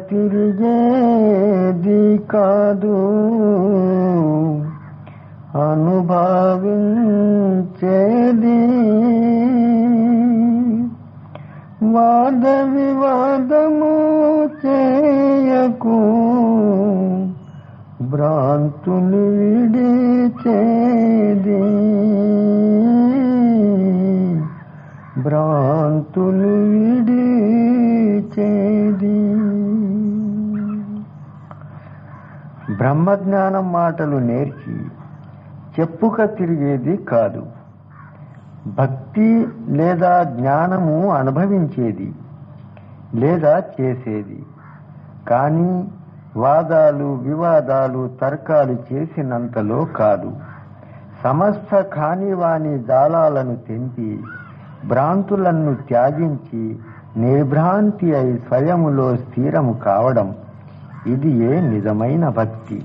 తిరిగేది కాదు, అనుభవించేది. వాద వివాదము చేయకు, భ్రాంతులు విడిచేది, భ్రాంతులు విడిచేది. బ్రహ్మజ్ఞానం మాటలు నేర్చి చెప్పుక తిరిగేది కాదు. భక్తి లేదా జ్ఞానము అనుభవించేది లేదా చేసేది. కానీ వాదాలు వివాదాలు తర్కాలు చేసినంతలో కాదు. సమస్త కానివాని జాలాలను తెంపి భ్రాంతులను త్యాగించి నిర్భ్రాంతి అయి స్వయములో స్థిరము కావడం, ఇది నిజమైన భక్తి.